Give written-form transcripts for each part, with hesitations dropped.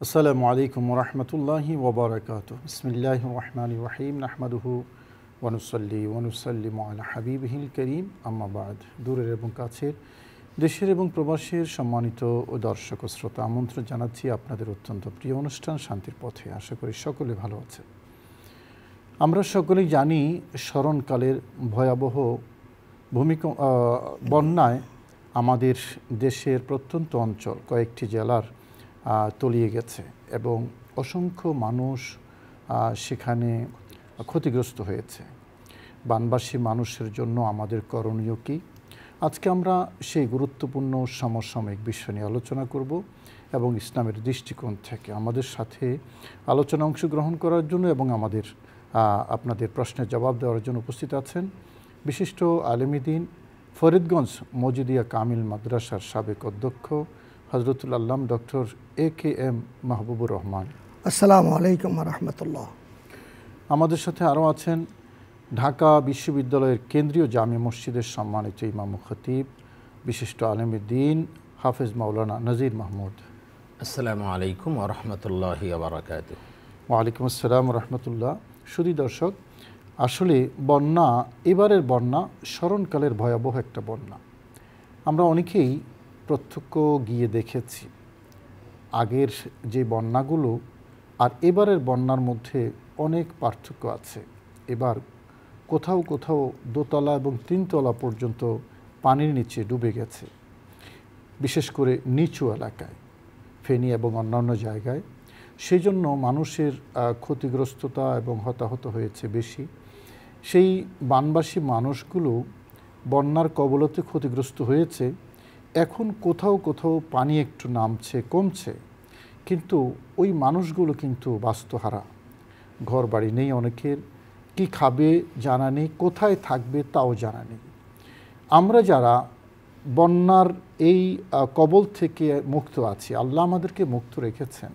আসসালামু আলাইকুম ওয়া রাহমাতুল্লাহি ওয়া বারাকাতুহু। বিসমিল্লাহির রহমানির রহিম। নাহমাদুহু ওয়া নুসাল্লি ওয়া নুসাল্লিমু আলা হাবিবিহিল কারীম, আম্মা বা'দ। দূরের এবং কাছের, দেশের এবং প্রবাসের সম্মানিত ও দর্শক ও শ্রোতা, আমন্ত্রণ জানাচ্ছি আপনাদের অত্যন্ত প্রিয় অনুষ্ঠান শান্তির পথে। আশা করি সকলে ভালো আছেন। আমরা সকলেই জানি স্মরণকালের ভয়াবহ বন্যায় আমাদের দেশের প্রত্যন্ত অঞ্চল কয়েকটি জেলার তলিয়ে গেছে এবং অসংখ্য মানুষ সেখানে ক্ষতিগ্রস্ত হয়েছে। বানবাসী মানুষের জন্য আমাদের করণীয় কী? আজকে আমরা সেই গুরুত্বপূর্ণ সমসাময়িক বিষয় নিয়ে আলোচনা করব এবং ইসলামের দৃষ্টিকোণ থেকে আমাদের সাথে আলোচনা অংশগ্রহণ করার জন্য এবং আপনাদের প্রশ্নের জবাব দেওয়ার জন্য উপস্থিত আছেন বিশিষ্ট আলেম দ্বীন, ফরিদগঞ্জ মজিদিয়া কামিল মাদ্রাসার সাবেক অধ্যক্ষ হযরতুল আল্লাম ডক্টর AKM মাহবুবুর রহমান। আসসালামু আলাইকুম ওয়া রাহমাতুল্লাহ। আমাদের সাথে আরও আছেন ঢাকা বিশ্ববিদ্যালয়ের কেন্দ্রীয় জামে মসজিদের সম্মানিত ইমাম ও খতিব, বিশিষ্ট আলেম দ্বীন হাফেজ মাওলানা নজির মাহমুদ। আসসালামু আলাইকুম ওয়া রাহমাতুল্লাহি ওয়া বারাকাতুহু। ওয়ালাইকুম আসসালাম ওয়া রাহমাতুল্লাহ। শুধু দর্শক, আসলে বন্যা, এবারের বন্যা স্মরণকালের ভয়াবহ একটা বন্যা। আমরা অনেকেই প্রত্যক্ষ গিয়ে দেখেছি আগের যে বন্যাগুলো আর এবারের বন্যার মধ্যে অনেক পার্থক্য আছে। এবার কোথাও কোথাও দোতলা এবং তিনতলা পর্যন্ত পানির নিচে ডুবে গেছে, বিশেষ করে নিচু এলাকায়, ফেনী এবং অন্যান্য জায়গায়। সেই জন্য মানুষের ক্ষতিগ্রস্ততা এবং হতাহত হয়েছে বেশি। সেই বানবাসী মানুষগুলো বন্যার কবলতে ক্ষতিগ্রস্ত হয়েছে। এখন কোথাও কোথাও পানি একটু নামছে, কমছে, কিন্তু ওই মানুষগুলো কিন্তু বাস্তুহারা। ঘর বাড়ি নেই অনেকের, কি খাবে জানা নেই, কোথায় থাকবে তাও জানা নেই। আমরা যারা বন্যার এই কবল থেকে মুক্ত আছি, আল্লাহ আমাদেরকে মুক্ত রেখেছেন,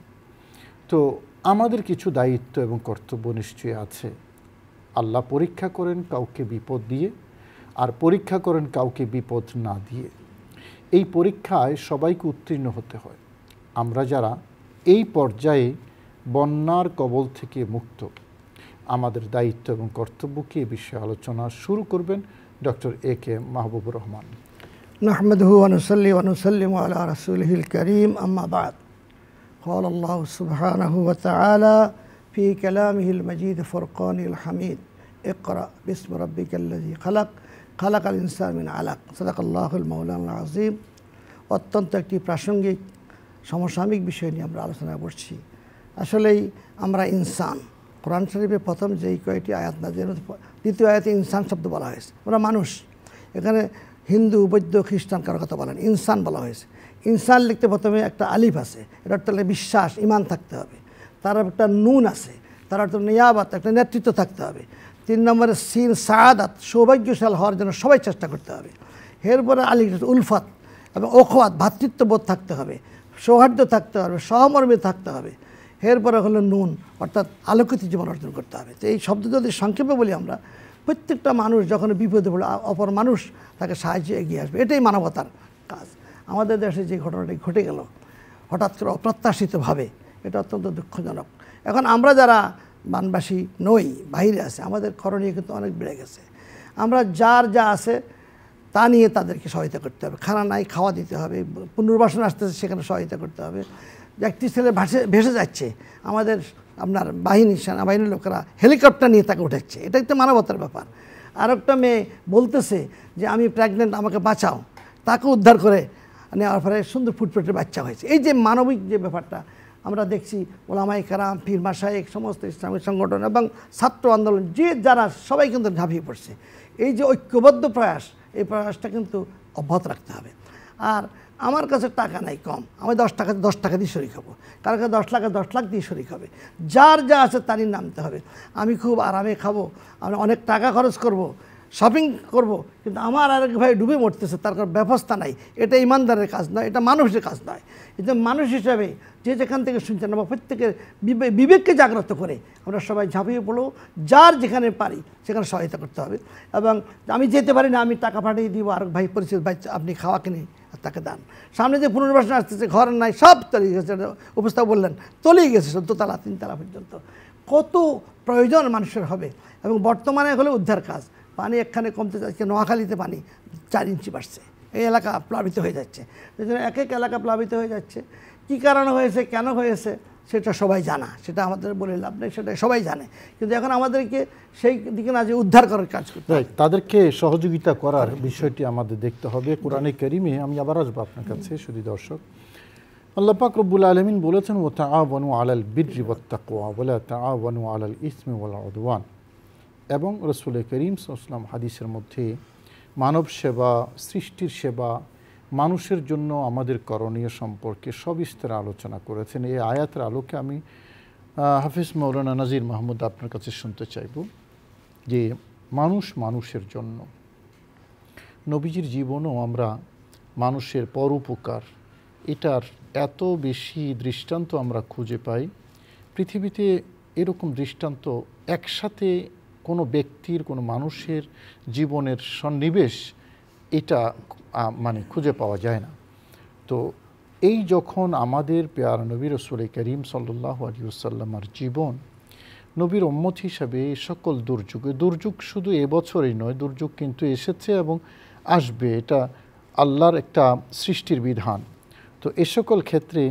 তো আমাদের কিছু দায়িত্ব এবং কর্তব্য নিশ্চয়ই আছে। আল্লাহ পরীক্ষা করেন কাউকে বিপদ দিয়ে, আর পরীক্ষা করেন কাউকে বিপদ না দিয়ে। এই পরীক্ষায় সবাইকে উত্তীর্ণ হতে হয়। আমরা যারা এই পর্যায়ে বন্যার কবল থেকে মুক্ত, আমাদের দায়িত্ব এবং কর্তব্যকে এ বিষয়ে আলোচনা শুরু করবেন ডক্টর AKM মাহবুবুর রহমান। নাহমাদুহু ওয়া নুসাল্লি ওয়া নুসাল্লিমু আলা রাসূলিহিল কারীম, আম্মা বা'দ। قال الله سبحانه وتعالى في كلامه المجيد فرقانه الحميد اقرأ باسم ربك الذي خلق الإنسان من علق صدق الله المولانا العظيم। অত্যন্ত একটি প্রাসঙ্গিক সমসাময়িক বিষয় নিয়ে আমরা আলোচনা করছি। আসলেই আমরা ইনসান, কোরআন শরীফে প্রথম যেই কয়েকটি আয়াত নাযিল, দ্বিতীয় আয়াতে ইনসান শব্দ বলা হয়েছে। আমরা মানুষ, এখানে হিন্দু, বৌদ্ধ, খ্রিস্টান কারো কথা বলেন, ইনসান বলা হয়েছে। ইনসান লিখতে প্রথমে একটা আলিফ আছে, এটা অর্থ বিশ্বাস, ইমান থাকতে হবে। তার একটা নুন আছে, তার অর্থ নিয়াবাত, একটা নেতৃত্ব থাকতে হবে। 3 নম্বরে সিন, সাআদাত, সৌভাগ্যশাল হওয়ার জন্য সবাই চেষ্টা করতে হবে। এরপরে আলিফ উলফাত এবং ওখওয়াত, ভ্রাতৃত্ববোধ থাকতে হবে, সৌহার্দ্য থাকতে হবে, সহমর্মী থাকতে হবে। এরপরে হলো নুন, অর্থাৎ আলোকিত জীবন অর্জন করতে হবে। তো এই শব্দ যদি সংক্ষেপে বলি, আমরা প্রত্যেকটা মানুষ যখন বিপদে পড়ে অপর মানুষ তাকে সাহায্যে এগিয়ে আসবে, এটাই মানবতার কাজ। আমাদের দেশে যে ঘটনাটি ঘটে গেল হঠাৎ করে অপ্রত্যাশিতভাবে, এটা অত্যন্ত দুঃখজনক। এখন আমরা যারা বানবাসী নই, বাইরে আছে, আমাদের করণীয় কিন্তু অনেক বেড়ে গেছে। আমরা যার যা আছে তা নিয়ে তাদেরকে সহায়তা করতে হবে। খানা নাই, খাওয়া দিতে হবে। পুনর্বাসন আসতেছে, সেখানে সহায়তা করতে হবে। একটি ছেলে ভেসে যাচ্ছে, আমাদের আপনার সেনাবাহিনীর লোকেরা হেলিকপ্টার নিয়ে তাকে উঠাচ্ছে, এটা একটা মানবতার ব্যাপার। আর একটা মেয়ে বলতেছে যে আমি প্রেগনেন্ট, আমাকে বাঁচাও, তাকে উদ্ধার করে নেওয়ার পরে সুন্দর ফুটফুটে বাচ্চা হয়েছে। এই যে মানবিক যে ব্যাপারটা আমরা দেখছি, ওলামায়ে কেরাম, পীর মাশায়েখ, সমস্ত ইসলামিক সংগঠন এবং ছাত্র আন্দোলন, যে যারা সবাই কিন্তু ঝাঁপিয়ে পড়ছে। এই যে ঐক্যবদ্ধ প্রয়াস, এই প্রয়াসটা কিন্তু অব্যাহত রাখতে হবে। আর আমার কাছে টাকা নাই কম, আমি 10 টাকা দিয়ে শরিক হবো, কারো কাছে 10 লাখ দিয়ে শরিক হবে। যার যা আছে তারই নামতে হবে। আমি খুব আরামে খাবো, আমি অনেক টাকা খরচ করব, শপিং করব, কিন্তু আমার আরেক ভাই ডুবে মরতেছে, তার কোনো ব্যবস্থা নাই। এটা ইমানদারের কাজ নয়, এটা মানুষের কাজ নয়। কিন্তু মানুষ হিসাবে যে যেখান থেকে শুনছেন, আমরা প্রত্যেকের বিবেককে জাগ্রত করে আমরা সবাই ঝাঁপিয়ে পড়ো, যার যেখানে পারি সেখানে সহায়তা করতে হবে। এবং আমি যেতে পারি না, আমি টাকা পাঠিয়ে দিব, আর ভাই পরিচিত ভাই আপনি খাওয়া কিনে তাকে দান। সামনে যে পুনর্বাসন আসতেছে, ঘর নাই, সব তলিয়ে গেছে, অবস্থা বললেন তলিয়ে গেছে, 14 তলা 3 তলা পর্যন্ত। কত প্রয়োজন মানুষের হবে। এবং বর্তমানে হলে উদ্ধার কাজ, পানি একখানে কমতে যাচ্ছে, নোয়াখালীতে পানি 4 ইঞ্চি বাড়ছে, এই এলাকা প্লাবিত হয়ে যাচ্ছে। এই জন্য এক এক এলাকা প্লাবিত হয়ে যাচ্ছে। কী কারণে হয়েছে, কেন হয়েছে সেটা সবাই জানা, সেটা আমাদের বলে লাভ নেই, সেটা সবাই জানে। কিন্তু এখন আমাদেরকে সেই দিকে না যে উদ্ধার করার কাজ করতে হবে, তাদেরকে সহযোগিতা করার বিষয়টি আমাদের দেখতে হবে। কোরআনে কারিমে আমি আবার আসবো আপনার কাছে শুধু দর্শক, আল্লাহ পাক রব্বুল আলামিন বলেছেন, ওয়া তাআওয়ানু আলাল বিররি ওয়াত তাকওয়া ওয়া লা তাআওয়ানু আলাল ইসমি ওয়াল উদওয়ান। এবং রাসূল করিম সাল্লাল্লাহু আলাইহি ওয়াসাল্লাম হাদিসের মধ্যে মানব সেবা, সৃষ্টির সেবা, মানুষের জন্য আমাদের করণীয় সম্পর্কে সবিস্তারে আলোচনা করেছেন। এই আয়াতের আলোকে আমি হাফিজ মাওলানা নাজির মাহমুদ আপনার কাছে শুনতে চাইব যে মানুষ মানুষের জন্য, নবীজির জীবনও আমরা মানুষের পরোপকার, এটার এত বেশি দৃষ্টান্ত আমরা খুঁজে পাই। পৃথিবীতে এরকম দৃষ্টান্ত একসাথে কোনো ব্যক্তির, কোনো মানুষের জীবনের সন্নিবেশ এটা মানে খুঁজে পাওয়া যায় না। তো এই যখন আমাদের পেয়ার নবী রাসূল করিম সাল্লাল্লাহু আলাইহি ওয়াসাল্লামের জীবন, নবীর উম্মত হিসাবে সকল দুর্যোগ শুধু এবছরই নয়, দুর্যোগ কিন্তু এসেছে এবং আসবে, এটা আল্লাহর একটা সৃষ্টির বিধান। তো এ সকল ক্ষেত্রে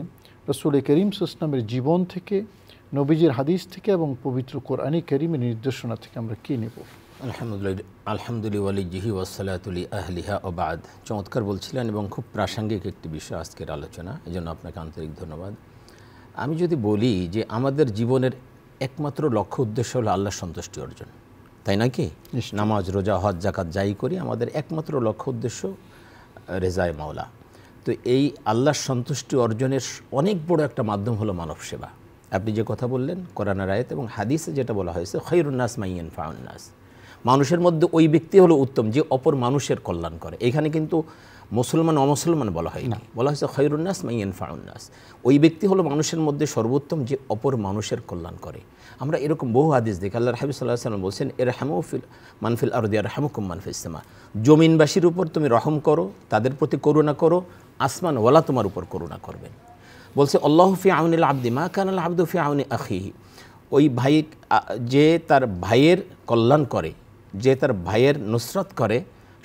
রাসূল করিম সাল্লাল্লাহু আলাইহি ওয়াসাল্লামের জীবন থেকে, নবীজির হাদিস থেকে এবং পবিত্র কোরআনে কারীমের নির্দেশনা থেকে আমরা কী নেব? আলহামদুলিল্লাহ ওয়ালিহি ওয়াসসালাতু লি আহলিহা ওয়া বাদ। চমৎকার বলছিলেন এবং খুব প্রাসঙ্গিক একটি বিষয় আজকের আলোচনা, এজন্য আপনাকে আন্তরিক ধন্যবাদ। আমি যদি বলি যে আমাদের জীবনের একমাত্র লক্ষ্য উদ্দেশ্য হলো আল্লাহর সন্তুষ্টি অর্জন, তাই নাকি? নামাজ, রোজা, হজ, যাকাত যাই করি, আমাদের একমাত্র লক্ষ্য উদ্দেশ্য রেজায়ে মাওলা। তো এই আল্লাহর সন্তুষ্টি অর্জনের অনেক বড় একটা মাধ্যম হলো মানব সেবা। আপনি যে কথা বললেন, কোরআনের আয়াত এবং হাদিসে যেটা বলা হয়েছে, খায়রুন নাস মান ইয়ানফাউন নাস, মানুষের মধ্যে ওই ব্যক্তি হলো উত্তম যে অপর মানুষের কল্যাণ করে। এখানে কিন্তু মুসলমান অমুসলমান বলা হয়নি, বলা হয়েছে খায়রুন নাস মান ইয়ানফাউন নাস, ওই ব্যক্তি হলো মানুষের মধ্যে সর্বোত্তম যে অপর মানুষের কল্যাণ করে। আমরা এরকম বহু হাদিস দেখি, আল্লাহর হাবিব সাল্লাল্লাহু আলাইহি ওয়াসাল্লাম বলছেন, ইরহামু ফিল মান ফিল আরদি ইয়ারহামুকুম মান ফিস সামা, জমিনবাসীর উপর তুমি রহম করো, তাদের প্রতি করুণা করো, আসমান ওয়ালা তোমার উপর করুণা করবেন। বলছে আল্লাহু ফি আউনিল আবদি মা কানাল আবদু ফি আউনি আখিহি, ওই ভাই যে তার ভাইয়ের কল্যাণ করে, যে তার ভাইয়ের নুসরত করে,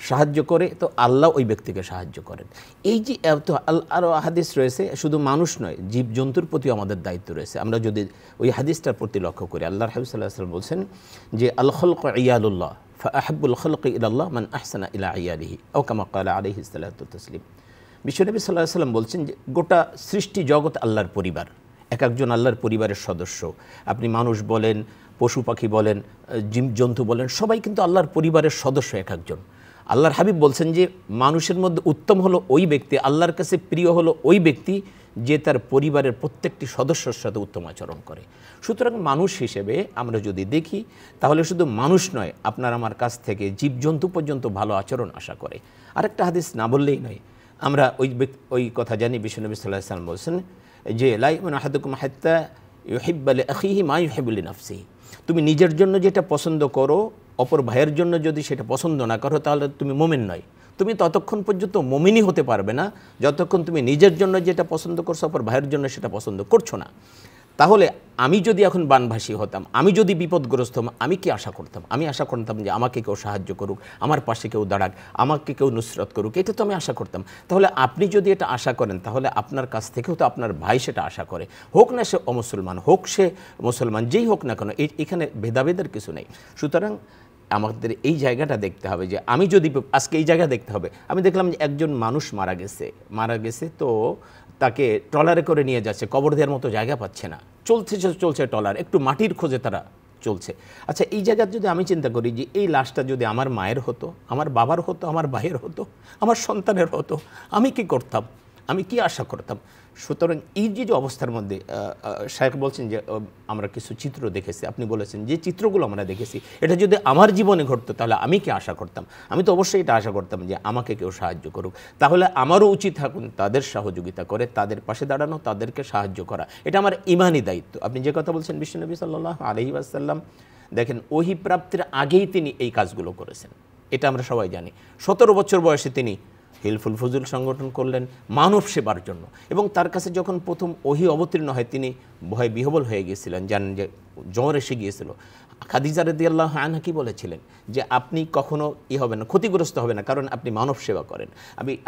সাহায্য করে, তো আল্লাহ ওই ব্যক্তিকে সাহায্য করেন। এই যে আরও হাদিস রয়েছে, শুধু মানুষ নয়, জীবজন্তুর প্রতিও আমাদের দায়িত্ব রয়েছে। আমরা যদি ওই হাদিসটার প্রতি লক্ষ্য করি, আল্লাহর হাবিব সাল্লাল্লাহু আলাইহি ওয়াসাল্লাম বলছেন যে আল খালকু ইয়ালুল্লাহ ফাআহাব্বুল খালকি ইলাল্লাহ মান আহসানা ইলা ইয়ালিহি আও কামা ক্বালা আলাইহিস সালাতু তাসলিম। বিশ্বনবী সাল্লাল্লাহু আলাইহি ওয়াসাল্লাম বলছেন যে গোটা সৃষ্টি জগৎ আল্লাহর পরিবার, এক একজন আল্লাহর পরিবারের সদস্য। আপনি মানুষ বলেন, পশু পাখি বলেন, জীবজন্তু বলেন, সবাই কিন্তু আল্লাহর পরিবারের সদস্য এক একজন। আল্লাহর হাবিব বলছেন যে মানুষের মধ্যে উত্তম হলো ওই ব্যক্তি, আল্লাহর কাছে প্রিয় হলো ওই ব্যক্তি যে তার পরিবারের প্রত্যেকটি সদস্যের সাথে উত্তম আচরণ করে। সুতরাং মানুষ হিসেবে আমরা যদি দেখি, তাহলে শুধু মানুষ নয়, আপনার আমার কাছ থেকে জীবজন্তু পর্যন্ত ভালো আচরণ আশা করে। আরেকটা হাদিস না বললেই নয়, আমরা ওই কথা জানি, বিশ্বনবী সাল্লাল্লাহু আলাইহি ওয়াসাল্লাম বলছেন যে লা ইউমিনু আহাদুকুম হাত্তা ইউহিব্বা লিআখিহি মা ইউহিব্বু লিনাফসিহি, তুমি নিজের জন্য যেটা পছন্দ করো, অপর ভাইয়ের জন্য যদি সেটা পছন্দ না করো, তাহলে তুমি মুমিন নয়। তুমি ততক্ষণ পর্যন্ত মুমিনই হতে পারবে না যতক্ষণ তুমি নিজের জন্য যেটা পছন্দ করছো, অপর ভাইয়ের জন্য সেটা পছন্দ করছো না। তাহলে আমি যদি এখন বানভাসী হতাম, আমি যদি বিপদগ্রস্ত হতাম, আমি কি আশা করতাম? আমি আশা করতাম যে আমাকে কেউ সাহায্য করুক, আমার পাশে কেউ দাঁড়াক, আমাকে কেউ নুসরত করুক, এটা তো আমি আশা করতাম। তাহলে আপনি যদি এটা আশা করেন, তাহলে আপনার কাছ থেকেও তো আপনার ভাই সেটা আশা করে, হোক না সে অমুসলমান, হোক সে মুসলমান, যেই হোক না কেন, এখানে ভেদাভেদের কিছু নেই। সুতরাং আমাদের এই জায়গাটা দেখতে হবে যে আমি যদি আজকে এই জায়গা দেখতে হবে, আমি দেখলাম যে একজন মানুষ মারা গেছে, তো তাকে ট্রলারে করে নিয়ে যাচ্ছে, কবর দেওয়ার মতো জায়গা পাচ্ছে না, চলছে ট্রলার, একটু মাটির খোঁজে তারা চলছে। আচ্ছা, এই জায়গায় যদি আমি চিন্তা করি যে এই লাশটা যদি আমার মায়ের হতো, আমার বাবার হতো, আমার ভাইয়ের হতো, আমার সন্তানের হতো, আমি কি করতাম? আমি কি আশা করতাম। সুতরাং এই যে অবস্থার মধ্যে শায়েখ বলছেন যে আমরা কিছু চিত্র দেখেছি, আপনি বলেছেন যে চিত্রগুলো আমরা দেখেছি এটা যদি আমার জীবনে ঘটতো তাহলে আমি কি আশা করতাম। আমি তো অবশ্যই এটা আশা করতাম যে আমাকে কেউ সাহায্য করুক, তাহলে আমারও উচিত থাকুন তাদের সহযোগিতা করে, তাদের পাশে দাঁড়ানো, তাদেরকে সাহায্য করা, এটা আমার ইমানি দায়িত্ব। আপনি যে কথা বলছেন বিশ্বনবী সাল্লাল্লাহু আলাইহি ওয়াসাল্লাম দেখেন ওহী প্রাপ্তির আগেই তিনি এই কাজগুলো করেছেন, এটা আমরা সবাই জানি। 17 বছর বয়সে তিনি হিলফুল ফুজুল সংগঠন করলেন মানব সেবার জন্য, এবং তার কাছে যখন প্রথম ওহী অবতীর্ণ হয় তিনি ভয় বিহবল হয়ে গিয়েছিলেন, জানেন যে জ্বর এসে গিয়েছিল। খাদিজা রাদিয়াল্লাহু আনহা কি বলেছিলেন যে আপনি কখনো হবেন না, ক্ষতিগ্রস্ত হবে না, কারণ আপনি মানব সেবা করেন,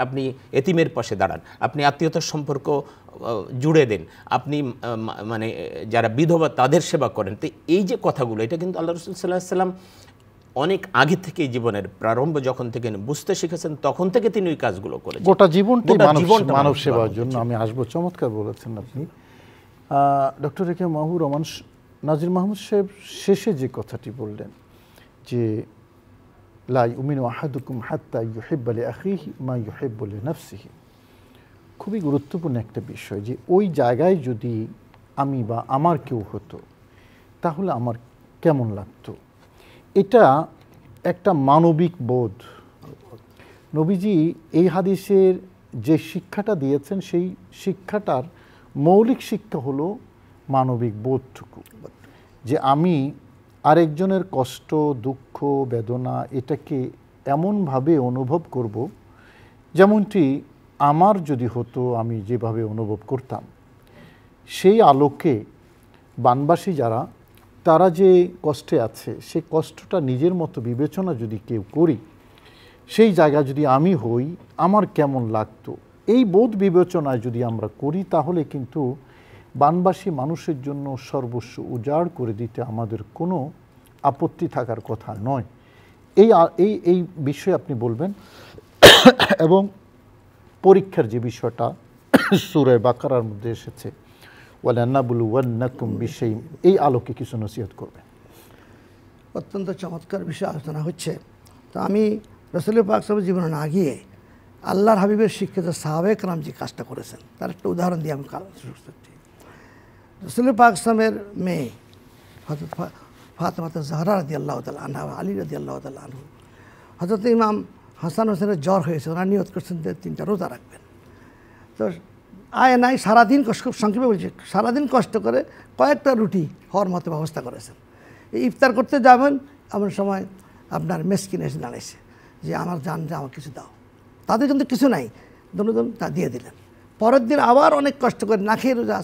আপনি এতিমের পাশে দাঁড়ান, আপনি আত্মীয়তার সম্পর্ক জুড়ে দেন, আপনি মানে যারা বিধবা তাদের সেবা করেন। তো এই যে কথাগুলো এটা কিন্তু আল্লাহ রাসূল সাল্লাল্লাহু আলাইহি ওয়াসাল্লাম অনেক আগে থেকে জীবনের প্রারম্ভ যখন থেকে বুঝতে শিখেছেন তখন থেকে তিনি ওই কাজগুলো করেছেন, গোটা জীবনটাই মানব সেবার জন্য। আমি আসবো, চমৎকার বলেছেন আপনি। ডক্টর এ কে মাহবুবুর রহমান নাজির মাহমুদ সাহেব শেষে যে কথাটি বললেন যে লা ইউমিনু আহাদুকুম হাত্তা ইউহিব্বা লিআখিহি মা ইউহিব্বু লিনাফসিহি, খুবই গুরুত্বপূর্ণ একটা বিষয় যে ওই জায়গায় যদি আমি বা আমার কেউ হতো তাহলে আমার কেমন লাগতো। এটা একটা মানবিক বোধ। নবীজি এই হাদিসের যে শিক্ষাটা দিয়েছেন সেই শিক্ষাটার মৌলিক শিক্ষা হলো মানবিক বোধটুকু, যে আমি আরেকজনের কষ্ট, দুঃখ, বেদনা এটাকে এমনভাবে অনুভব করব যেমনটি আমার যদি হতো আমি যেভাবে অনুভব করতাম। সেই আলোকে বানবাসী যারা, তারা যে কষ্টে আছে সেই কষ্টটা নিজের মতো বিবেচনা যদি কেউ করি, সেই জায়গা যদি আমি হই আমার কেমন লাগতো, এই বোধ বিবেচনায় যদি আমরা করি তাহলে কিন্তু বানবাসী মানুষের জন্য সর্বস্ব উজাড় করে দিতে আমাদের কোনো আপত্তি থাকার কথা নয়। এই বিষয়ে আপনি বলবেন। এবং পরীক্ষার যে বিষয়টা সূরা বাকারার মধ্যে এসেছে ওয়ালানাবলুওয়ান্নাকুম বিশাইইন, এই আলোকে কিছু নসিহত করবেন। অত্যন্ত চমৎকার বিষয় আলোচনা হচ্ছে। তো আমি রাসূল পাক সাল্লাল্লাহু জীবনে না গিয়ে আল্লাহর হাবিবের শিক্ষিত সাহাবায়ে কেরাম যে কাজটা করেছেন তার একটা উদাহরণ দিয়ে আমি শুরু করছি। রাসূল পাক সাল্লামের মেয়ে হযরত ফাতেমা জাহরা রাদিয়াল্লাহু তাআলা আনহা, আলী রাদিয়াল্লাহু তাআলা আনহু, হযরত ইমাম হাসান হোসেনের জ্বর হয়েছে, ওনারা নিয়ত করছেন যে 3টা রোজা রাখবেন। তো আয় নাই, সারাদিন খুব সংক্ষেপে বলছি, সারাদিন কষ্ট করে কয়েকটা রুটি হওয়ার মতো ব্যবস্থা করেছেন। এই ইফতার করতে যাবেন এমন সময় আপনার মেসকিন এসে দাঁড়াইছে যে আমার জান যে আমার কিছু দাও। তাদের কিন্তু কিছু নাই, দুজন তা দিয়ে দিলেন। পরের দিন আবার অনেক কষ্ট করে না খেয়ে রোজা,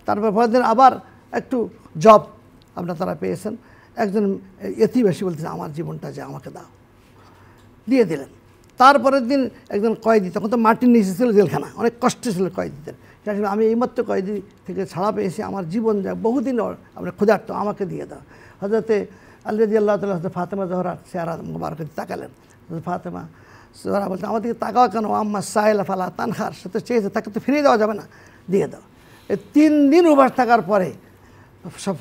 তারপর পরের দিন আবার একটু জব তারা পেয়েছেন। একজন এতিম এসে বলতেছে আমার জীবনটা যে আমাকে দাও, দিয়ে দিলেন। তারপরের দিন একজন কয়েদি, তখন তো মাটির নিচে ছিল জেলখানা, অনেক কষ্ট ছিল কয়েদিদের, আমি এইমাত্র কয়েদি থেকে ছাড়া পেয়েছি, আমার জীবন যা বহুদিন আমরা ক্ষুধার্ত, আমাকে দিয়ে দাও। হযরতে আলী রাদিয়াল্লাহু তাআলা হযরত ফাতেমা জহরার চেহারা মুবারক তাকালেন। হযরত ফাতেমা জহরা বলতে আমাদেরকে তাকাও কেন, আম্মা সাইলা ফালা তানহার, সে তো চেয়েছে, তাকে তো ফিরিয়ে দেওয়া যাবে না, দিয়ে দাও। এই 3 দিন উপবাস থাকার পরে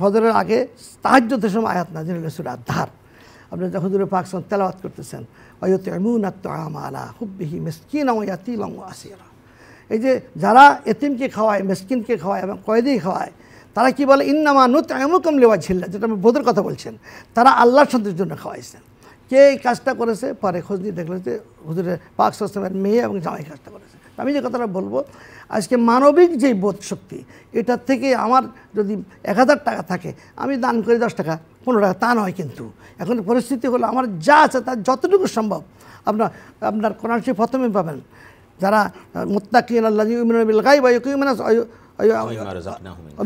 ফজরের আগে তাহাজ্জুদের সময় আয়াত নাযিল হলো সূরা আদ-দার। আপনি যখন হুজুর পাক সাল্লাল্লাহু তেলাওয়াত করতেছেন ওয়ায়ুতিমুনা আত-তাআমা আলা হুব্বিহি মিসকিনান ওয়া ইয়াতীমান ওয়া আসীরা, এই যে যারা এতিমকে খাওয়ায়, মিসকিনকে খাওয়ায় এবং কয়েদি খাওয়ায়, তারা কি বলে ইন্নামা নুতইমুকুম লিওয়াজহিল্লাহ, যেটা আমি বোধের কথা বলছেন, তারা আল্লাহর সন্তুষ্টির জন্য খাওয়াইছেন। কে এই কাজটা করেছে? পরে খোঁজ নিয়ে দেখলেন যে হুজুরের পাক সাল্লাল্লাহু আলাইহি ওয়াসাল্লামের মেয়ে এবং জামাই কাজটা করেছে। আমি যে কথাটা বলবো, আজকে মানবিক যেই বোধ শক্তি, এটার থেকে আমার যদি 1000 টাকা থাকে আমি দান করি 10 টাকা 15 টাকা, তা নয়। কিন্তু এখন পরিস্থিতি হলো আমার যা আছে তার যতটুকু সম্ভব আপনার কোরআন শরীফ প্রথমে পাবেন, যারা মুত্তাকিন আল্লাযীনা ইউমিনুনা বিল গায়ব ওয়া ইয়াকিমুনা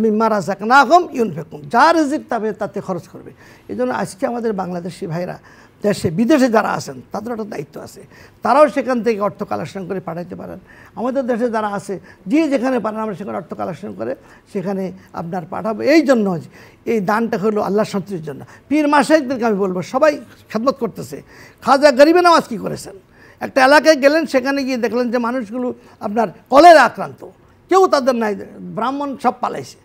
মিম্মা রাযাকনাহুম ইউনফিকুন, যা রিজিক পাবে তাতে খরচ করবে। এই জন্য আজকে আমাদের বাংলাদেশি ভাইরা দেশে বিদেশে যারা আছেন তাদের একটা দায়িত্ব আছে, তারাও সেখান থেকে অর্থ কালেকশন করে পাঠাইতে পারেন। আমাদের দেশে যারা আছে যে যেখানে পারেন আমরা সেখানে অর্থ কালেকশন করে সেখানে আপনার পাঠাবো। এই জন্য এই দানটা হলো আল্লাহর সন্তুষ্টির জন্য। পীর মাশায়েখদেরকে আমি বলবো, সবাই খেদমত করতেছে। খাজা গরিবে নওয়াজ কী করেছেন, একটা এলাকায় গেলেন, সেখানে গিয়ে দেখলেন যে মানুষগুলো আপনার কলেরা আক্রান্ত, কেউ তাদের নাই, ব্রাহ্মণ সব পালাইছে।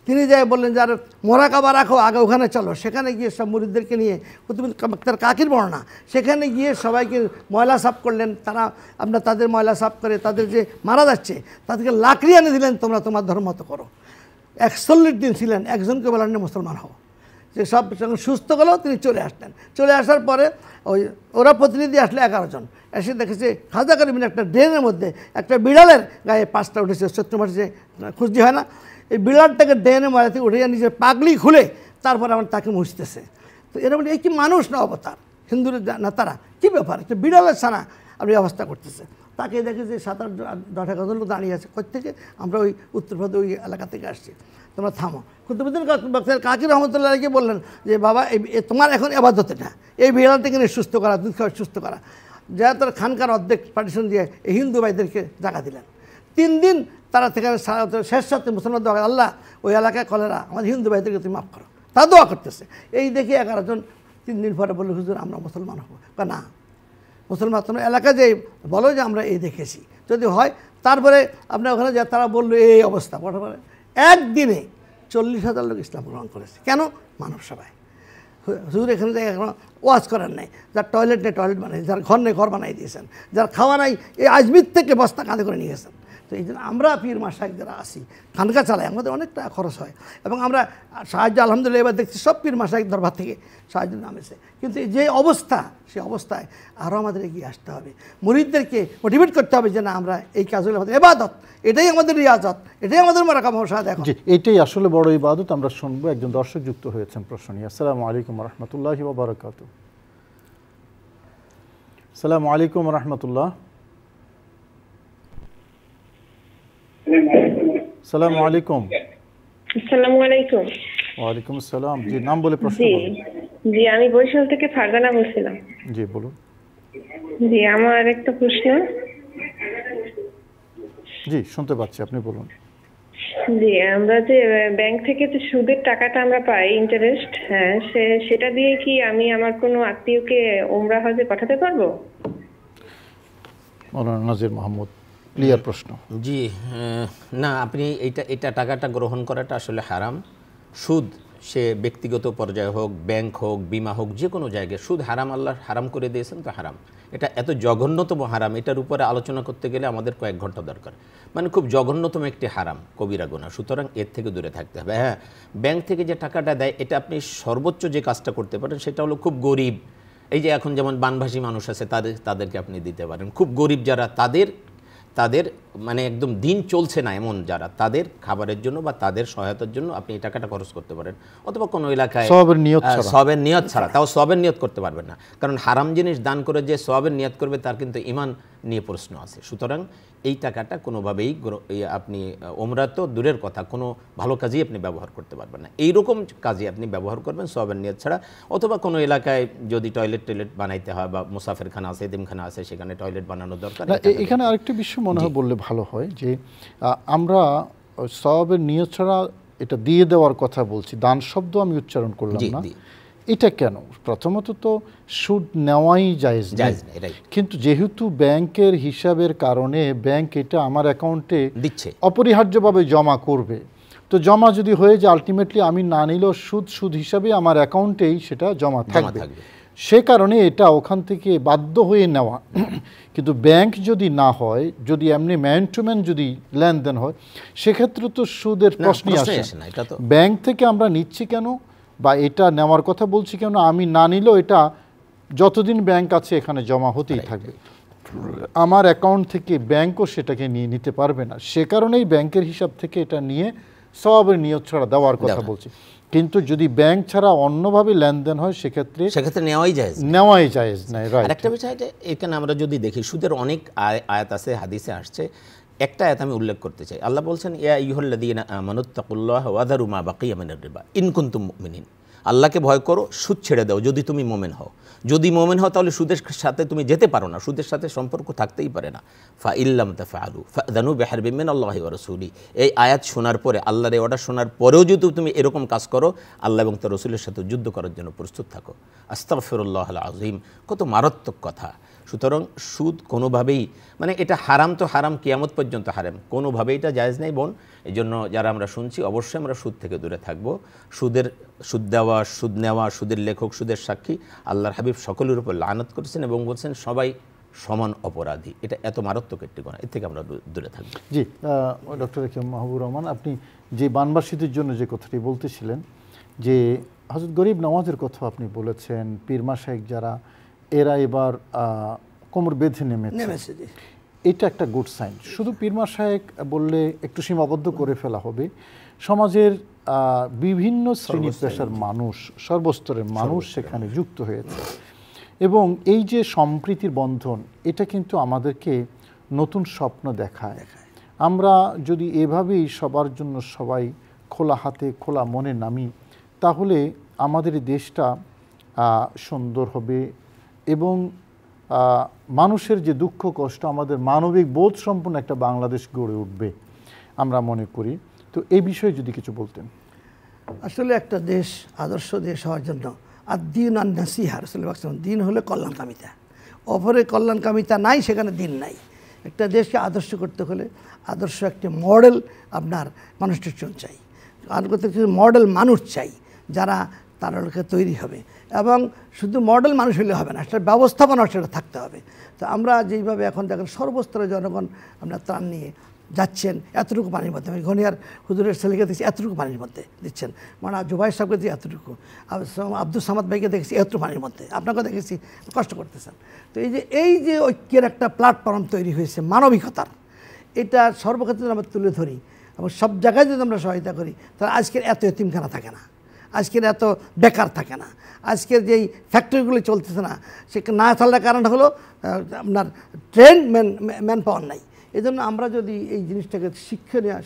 তিনি যাই বললেন যে আর মোরাকাবা রাখো, আগে ওখানে চলো। সেখানে গিয়ে সব মুরিদদেরকে নিয়ে তার কাকির বর্ণনা, সেখানে গিয়ে সবাইকে ময়লা সাফ করলেন। তারা তাদের ময়লা সাফ করে তাদের যে মারা যাচ্ছে তাদেরকে লাকড়ি এনে দিলেন, তোমরা তোমার ধর্ম মতো করো। 41 দিন ছিলেন, একজনকে বলেন মুসলমান হও। যে সব সুস্থ গেলেও তিনি চলে আসলেন। চলে আসার পরে ওরা প্রতিনিধি আসলে 11 জন, এসে দেখেছে খাজা কারিমের একটা ড্রেনের মধ্যে একটা বিড়ালের গায়ে 5টা উঠেছে। চৈত্র মাসে খুঁজতে হয় না, এই বিড়ালটাকে ড্রেনের মধ্যে থেকে উঠে নিজের পাগলি খুলে তারপরে আমার তাকে মুছতেছে। তো এরা বলে এই কি মানুষ না অবতার, হিন্দুরা না তারা কী ব্যাপার, একটা বিড়ালের ছানা আপনি অবস্থা করতেছে। তাকে দেখে যে 7-8-10 লোক দাঁড়িয়ে আছে, কোথেকে, আমরা ওই উত্তরপ্রদেশ ওই এলাকা থেকে আসছি, তোমরা থামো। কুতুবউদ্দিন বখতিয়ার কাকি রহমতুল্লাহকে বললেন যে বাবা তোমার এখন ইবাদত এটা, এই বিড়ালটাকে নিয়ে সুস্থ করা, দুধ খাওয়া সুস্থ করা। যা তার খানকার অর্ধেক পার্টিশন দিয়ে এই হিন্দু ভাইদেরকে জায়গা দিলেন। 3 দিন তারা থেকে শেষ সাথে মুসলমান দোয়া, আল্লাহ ওই এলাকায় কলেরা, আমাদের হিন্দু ভাইদেরকে তুমি মাফ করো। তা দোয়া করতেছে। এই দেখে 11 জন 3 দিন পরে বলল হুজুর আমরা মুসলমান হবো। না, মুসলমান তোমরা এলাকায় যে বলো যে আমরা এই দেখেছি, যদি হয় তারপরে আপনার ওখানে যা তারা বললো এই অবস্থা। পরে একদিনে 40,000 লোক ইসলাম গ্রহণ করেছে। কেন? মানব সভায়। হুজুর এখানে এখন ওয়াজ করার নাই, যার টয়লেট নেই টয়লেট বানাই, যার ঘর নেই ঘর বানাই দিয়েছেন, যার খাওয়া নাই এই আজমির থেকে বস্তা কাঁধে করে নিয়ে গেছেন। তো এই জন্য আমরা পীর মাশায়েখ যারা আসি খানকা চালাই, আমাদের অনেক টাকা খরচ হয় এবং আমরা সাহায্য আলহামদুলিল্লাহ এবার দেখছি সব পীর মাশায়েখ দরবার থেকে সাহায্য নামেছে। কিন্তু যে অবস্থা, সেই অবস্থায় আরও আমাদের এগিয়ে আসতে হবে, মুরিদদেরকে মোটিভেট করতে হবে যে না আমরা এই কাজগুলো আমাদের ইবাদত, এটাই আমাদের রিয়াজত, এটাই আমাদের মারাকাম শাহাদাত। এখন এটাই আসলে বড় ইবাদত। আমরা শুনবো, একজন দর্শক যুক্ত হয়েছেন প্রশ্ন নিয়ে। আসসালামু আলাইকুম রহমতুল্লাহি ওয়া বারাকাতুহু। আসসালামু আলাইকুম রহমতুল্লাহ। আসসালামু আলাইকুম। আসসালামু আলাইকুম। ওয়ালাইকুম আসসালাম। জি, নাম বলে প্রশ্ন করুন। জি, আমি বরিশাল থেকে ফারজানা বলছিলাম। জি বলুন। জি, আমার একটা প্রশ্ন। জি শুনতে পাচ্ছি, আপনি বলুন। জি, আমরা যে ব্যাংক থেকে যে সুদের টাকাটা আমরা পাই ইন্টারেস্ট, হ্যাঁ, সেটা দিয়ে কি আমি আমার কোনো আত্মীয়কে উমরা হজে পাঠাতে পারবো? মাওলানা নাজির মাহমুদ, ক্লিয়ার প্রশ্ন। জি, না, আপনি এটা টাকাটা গ্রহণ করাটা আসলে হারাম। সুদ সে ব্যক্তিগত পর্যায়ে হোক, ব্যাংক হোক, বিমা হোক, যে কোনো জায়গায় সুদ হারাম, আল্লাহ হারাম করে দিয়েছেন, তো হারাম। এটা এত জঘন্যতম হারাম, এটার উপরে আলোচনা করতে গেলে আমাদের কয়েক ঘন্টা দরকার। মানে খুব জঘন্যতম একটি হারাম, কবিরা গুনাহ। সুতরাং এর থেকে দূরে থাকতে হবে। হ্যাঁ, ব্যাংক থেকে যে টাকাটা দেয়, এটা আপনি সর্বোচ্চ যে কাজটা করতে পারেন সেটা হলো খুব গরিব, এই যে এখন যেমন বানভাসী মানুষ আছে তাদেরকে আপনি দিতে পারেন। খুব গরিব যারা, তাদের মানে একদম দিন চলছে না এমন যারা, তাদের খাবারের জন্য বা তাদের সহায়তার জন্য আপনি এই টাকাটা খরচ করতে পারেন। অথবা কোনো এলাকায় সওয়াবের নিয়ত ছাড়া, তাও সওয়াবের নিয়ত করতে পারবেন না, কারণ হারাম জিনিস দান করে যে সওয়াবের নিয়ত করবে তার কিন্তু ঈমান নিয়ে প্রশ্ন আছে। সুতরাং এই টাকাটা কোনোভাবেই আপনি ওমরা তো দূরের কথা, কোনো ভালো কাজেই আপনি ব্যবহার করতে পারবেন না। এইরকম কাজে আপনি ব্যবহার করবেন সওয়াবের নিয়ত ছাড়া। অথবা কোনো এলাকায় যদি টয়লেট বানাইতে হয় বা মুসাফিরখানা আছে, এতিমখানা আছে, সেখানে টয়লেট বানানো দরকার। এখানে আরেকটি বিষয় মনে হয় বললে ভালো হয় যে আমরা সওয়াবের নিয়ত ছাড়া এটা দিয়ে দেওয়ার কথা বলছি, দান শব্দ আমি উচ্চারণ করলাম না। এটা কেন? প্রথমত তো সুদ নেওয়াই জায়েজ নেই, কিন্তু যেহেতু ব্যাংকের হিসাবের কারণে ব্যাংক এটা আমার অ্যাকাউন্টে দিচ্ছে, অপরিহার্যভাবে জমা করবে, তো জমা যদি হয়ে যায় আলটিমেটলি আমি না নিলেও সুদ হিসাবে আমার অ্যাকাউন্টেই সেটা জমা থাকবে। সে কারণে এটা ওখান থেকে বাধ্য হয়ে নেওয়া। কিন্তু ব্যাংক যদি না হয়, যদি এমনি ম্যান টু ম্যান যদি লেনদেন হয়, সেক্ষেত্রে তো সুদের প্রশ্নই আসে না। ব্যাংক থেকে আমরা নিচ্ছি কেন বা এটা নেওয়ার কথা বলছি কেন? আমি না নিলেও এটা যতদিন ব্যাংক আছে এখানে জমা হতেই থাকবে, আমার অ্যাকাউন্ট থেকে ব্যাংকও সেটাকে নিয়ে নিতে পারবে না। সে কারণেই ব্যাংকের হিসাব থেকে এটা নিয়ে সওয়াবের নিয়ত ছাড়া দেওয়ার কথা বলছি। কিন্তু যদি ব্যাংক ছাড়া অন্যভাবে লেনদেন হয় সেক্ষেত্রে নেওয়াই জায়েজ নাই। একটা বিষয় যে এখানে আমরা যদি দেখি, সুদের অনেক আয়াত আছে, হাদিসে আসছে। একটা আয়াত আমি উল্লেখ করতে চাই। আল্লাহ বলছেন, ইয়া আইয়ুহাল্লাযীনা আমানুত্তাকুল্লাহা ওয়াযারু মা বাকিয়া মিনার রিবা ইন কুনতুম মুমিনিন। আল্লাহকে ভয় করো, সুদ ছেড়ে দাও যদি তুমি মোমেন হও। যদি মোমেন হও তাহলে সুদের সাথে তুমি যেতে পারো না, সুদের সাথে সম্পর্ক থাকতেই পারে না। ফা ইল্লাম তাফআলু ফাযানু বিহারবিম মিনাল্লাহি ওয়া রাসূলি। এই আয়াত শোনার পরে, আল্লাহর এই অর্ডার শোনার পরেও যদি তুমি এরকম কাজ করো, আল্লাহ এবং তার রাসূলের সাথে যুদ্ধ করার জন্য প্রস্তুত থাকো। আস্তাগফিরুল্লাহাল আযীম। কত মারাত্মক কথা। সুতরাং সুদ কোনোভাবেই মানে এটা হারাম তো হারাম, কিয়ামত পর্যন্ত হারাম, কোনোভাবেই এটা জায়েজ নেই বোন। এই জন্য যারা আমরা শুনছি অবশ্যই আমরা সুদ থেকে দূরে থাকবো। সুদ দেওয়া, সুদ নেওয়া, সুদের লেখক, সুদের সাক্ষী, আল্লাহর হাবিব সকলের উপর লানত করেছেন এবং বলছেন সবাই সমান অপরাধী। এটা এত মারাত্মক একটি গুনাহ, এর থেকে আমরা দূরে থাকবো। জি, ডক্টর একেএম মাহবুবুর রহমান, আপনি যে বানবাসীদের জন্য যে কথাটি বলতেছিলেন, যে হযরত গরিব নওয়াজের কথা আপনি বলেছেন, পীর মাশায়েখ যারা এরা এবার কোমর বেঁধে নেমেছে, এটা একটা গুড সাইন। শুধু পীর মাশায়েখ বললে একটু সীমাবদ্ধ করে ফেলা হবে, সমাজের বিভিন্ন শ্রেণী পেশার মানুষ, সর্বস্তরের মানুষ সেখানে যুক্ত হয়েছে এবং এই যে সম্প্রীতির বন্ধন, এটা কিন্তু আমাদেরকে নতুন স্বপ্ন দেখায়। আমরা যদি এভাবেই সবার জন্য সবাই খোলা হাতে খোলা মনে নামি, তাহলে আমাদের এই দেশটা সুন্দর হবে এবং মানুষের যে দুঃখ কষ্ট, আমাদের মানবিক বোধ সম্পন্ন একটা বাংলাদেশ গড়ে উঠবে আমরা মনে করি। তো এই বিষয়ে যদি কিছু বলতেন। আসলে একটা দেশ আদর্শ দেশ হওয়ার জন্য আর দিন আর নাসিহা, দিন হলে কল্যাণকামিতা, অপরে কল্যাণকামিতা নাই সেখানে দিন নাই। একটা দেশকে আদর্শ করতে হলে আদর্শ একটি মডেল আপনার মানুষটির জন্য চাই, আর করতে মডেল মানুষ চাই যারা তার লোকে তৈরি হবে। এবং শুধু মডেল মানুষ হলে হবে না, সেটা ব্যবস্থাপনা সেটা থাকতে হবে। তো আমরা যেইভাবে এখন দেখেন সর্বস্তরে জনগণ আমরা ত্রাণ নিয়ে যাচ্ছেন এতটুকু পানির মধ্যে, আমি ঘনিয়ার হুজুরের ছেলেকে দেখছি এতটুকু পানির মধ্যে দিচ্ছেন, মানে জুবাইর সাহেবকে দেখছি এতটুকু, আব্দুল সামাদ ভাইকে দেখেছি এতটুকু পানির মধ্যে, আপনাকে দেখেছি কষ্ট করতেছেন। তো এই যে ঐক্যের একটা প্ল্যাটফর্ম তৈরি হয়েছে মানবিকতার, এটা সর্বক্ষেত্রে আমরা তুলে ধরি এবং সব জায়গায় যদি আমরা সহায়তা করি, তাহলে আজকের এত এতিমখানা থাকে না, আজকের এত বেকার থাকে না, আজকের যেই ফ্যাক্টরিগুলি চলতেছে না, সে না চলার কারণ হলো আপনার ট্রেন্ড ম্যান পাওয়ার নাই। এই জন্য আমরা যদি এই জিনিসটাকে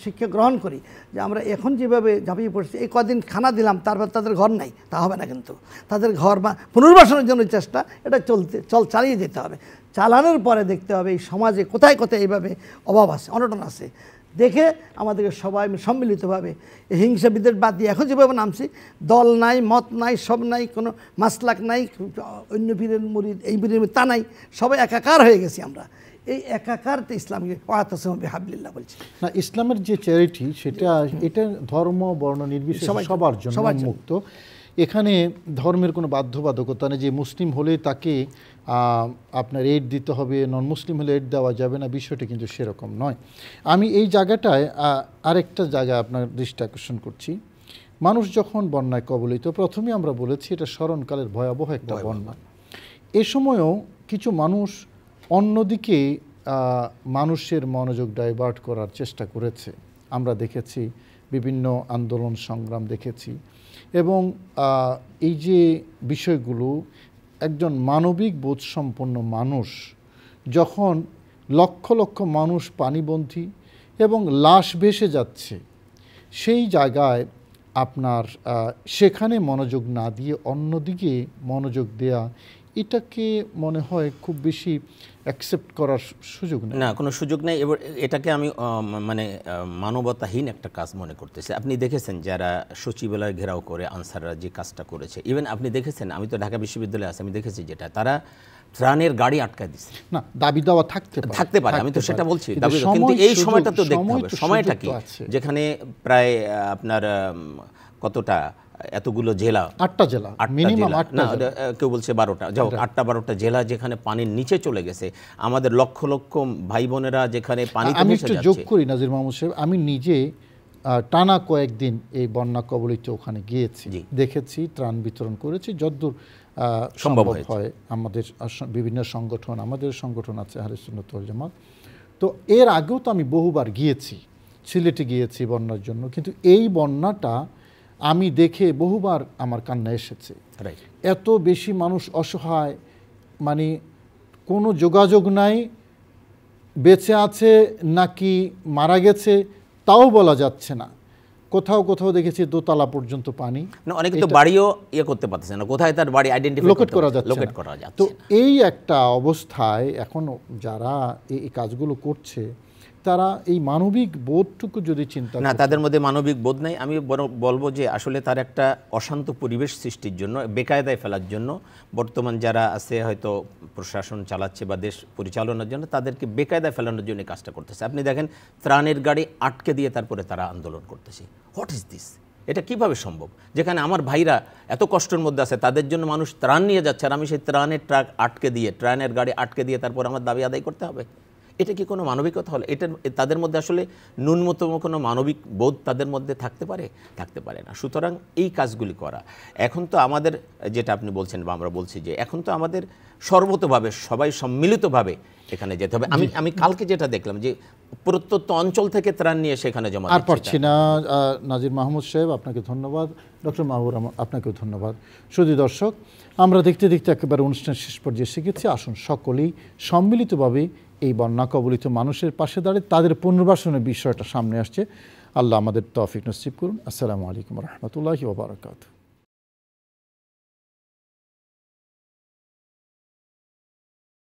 শিক্ষা গ্রহণ করি, যে আমরা এখন যেভাবে ঝাঁপিয়ে পড়ছি, এই কদিন খানা দিলাম তারপর তাদের ঘর নাই, তা হবে না, কিন্তু তাদের ঘর বা পুনর্বাসনের জন্য চেষ্টা এটা চালিয়ে যেতে হবে। চালানোর পরে দেখতে হবে এই সমাজে কোথায় কোথায় এইভাবে অভাব আছে, অনটন আছে, দেখে আমাদেরকে সবাই সম্মিলিতভাবে হিংসা বিদ্বেষ বাদ দিয়ে এখন যেভাবে নামছি, দল নাই, মত নাই, সব নাই, কোনো মাসলাক নাই, অন্য পীরের মুরিদ এই পীরের তা নাই, সবাই একাকার হয়ে গেছি আমরা। এই একাকারতে ইসলামকে হাবলিল্লাহ বলছি না, ইসলামের যে চ্যারিটি সেটা এটা ধর্ম বর্ণ নির্বিশেষে সবার জন্য মুক্ত। এখানে ধর্মের কোনো বাধ্যবাধকতা নেই যে মুসলিম হলে তাকে আপনার এইড দিতে হবে, নন মুসলিম হলে এইড দেওয়া যাবে না, বিষয়টা কিন্তু সেরকম নয়। আমি এই জায়গাটায় আরেকটা জায়গায় আপনার দৃষ্টি আকর্ষণ করছি। মানুষ যখন বন্যায় কবলিত, প্রথমে আমরা বলেছি এটা স্মরণকালের ভয়াবহ একটা বন্যা। এ সময়ও কিছু মানুষ অন্যদিকে মানুষের মনোযোগ ডাইভার্ট করার চেষ্টা করেছে, আমরা দেখেছি, বিভিন্ন আন্দোলন সংগ্রাম দেখেছি। এবং এই যে বিষয়গুলো, একজন মানবিক বোধসম্পন্ন মানুষ যখন লক্ষ লক্ষ মানুষ পানিবন্দী এবং লাশ ভেসে যাচ্ছে, সেই জায়গায় আপনার সেখানে মনোযোগ না দিয়ে অন্যদিকে মনোযোগ দেয়া, এটাকে মনে হয় খুব বেশি অ্যাকসেপ্ট করার সুযোগ নেই, না কোনো সুযোগ নেই। এবার এটাকে আমি মানে মানবতাহীন একটা কাজ মনে করতেছি। আপনি দেখেছেন যারা সচিবালয় ঘেরাও করে আনসাররা যে কাজটা করেছে, ইভেন আপনি দেখেছেন, আমি তো ঢাকা বিশ্ববিদ্যালয়ে আছি, আমি দেখেছি যেটা তারা ত্রাণের গাড়ি আটকায় দিচ্ছে। না, দাবি দেওয়া থাকতে পারে, আমি তো সেটা বলছি, কিন্তু এই সময়টা তো দেখতে হবে, সময়টা কি, যেখানে প্রায় আপনার কতটা এতগুলো জেলা, 8টা জেলা, মিনিমাম 8টা, কেউ বলছে 12টা, যাও 8টা-12টা জেলা যেখানে পানির নিচে চলে গেছে, আমাদের লক্ষ লক্ষ ভাই বোনেরা যেখানে পানিতে আমি ভেসে একটু যাচ্ছে। যোগ করি নাজির মাহমুদ সাহেব, আমি নিজে টানা কয়েকদিন এই বন্যা কবলিত ওখানে গিয়েছি, দেখেছি, ত্রাণ বিতরণ করেছি যতদূর সম্ভব হয়। আমাদের বিভিন্ন সংগঠন, আমাদের সংগঠন আছে আহলে সুন্নাত ওয়াল জামাত, তো এর আগেও তো আমি বহুবার গিয়েছি, সিলেটে গিয়েছি বন্যার জন্য, কিন্তু এই বন্যাটা আমি দেখে বহুবার আমার কান্না এসেছে। এত বেশি মানুষ অসহায়, মানে কোনো যোগাযোগ নাই, বেঁচে আছে নাকি মারা গেছে তাও বলা যাচ্ছে না। কোথাও কোথাও দেখেছি দোতলা পর্যন্ত পানি, অনেকে তো বাড়িও করতে পারতেছে না, কোথায় তার বাড়ি আইডেন্টিফাই লোকেট করা যাচ্ছে। তো এই একটা অবস্থায় এখন যারা এই কাজগুলো করছে তারা এই মানবিক বোধটুকু যদি চিন্তা না, তাদের মধ্যে মানবিক বোধ নাই। আমি বলবো যে আসলে তার একটা অশান্ত পরিবেশ সৃষ্টির জন্য, বেকায়দায় ফেলার জন্য বর্তমান যারা আছে হয়তো প্রশাসন চালাচ্ছে বা দেশ পরিচালনার জন্য, তাদেরকে বেকায়দায় ফেলানোর জন্য কাজটা করতেছে। আপনি দেখেন ত্রাণের গাড়ি আটকে দিয়ে তারপরে তারা আন্দোলন করতেছে। What is this? এটা কিভাবে সম্ভব? যেখানে আমার ভাইরা এত কষ্টের মধ্যে আছে, তাদের জন্য মানুষ ত্রাণ নিয়ে যাচ্ছে, আর আমি সেই ত্রাণের ট্রাক আটকে দিয়ে, ট্রানের গাড়ি আটকে দিয়ে তারপর আমার দাবি আদায় করতে হবে? এটা কি কোনো মানবিকতা হলো? এটা তাদের মধ্যে আসলে ন্যূনতম কোনো মানবিক বোধ তাদের মধ্যে থাকতে পারে? থাকতে পারে না। সুতরাং এই কাজগুলি করা এখন তো আমাদের, যেটা আপনি বলছেন বা আমরা বলছি, যে এখন তো আমাদের সর্বতভাবে সবাই সম্মিলিতভাবে এখানে যেতে হবে। আমি কালকে যেটা দেখলাম যে প্রত্যন্ত অঞ্চল থেকে ত্রাণ নিয়ে সেখানে জমা আর পারছি না। নাজির মাহমুদ সাহেব, আপনাকে ধন্যবাদ। ডক্টর মাহবুর রহমান, আপনাকেও ধন্যবাদ। শুধু দর্শক, আমরা দেখতে দেখতে একেবারে অনুষ্ঠান শেষ পর্যায়ে শিখেছি। আসুন সকলেই সম্মিলিতভাবে এই বন্যা কবলিত মানুষের পাশে দাঁড়িয়ে তাদের পুনর্বাসনের বিষয়টা সামনে আসছে। আল্লাহ আমাদের তৌফিক নসিব করুন। আসসালামু আলাইকুম রহমতুল্লাহি ওয়া বারাকাতুহু।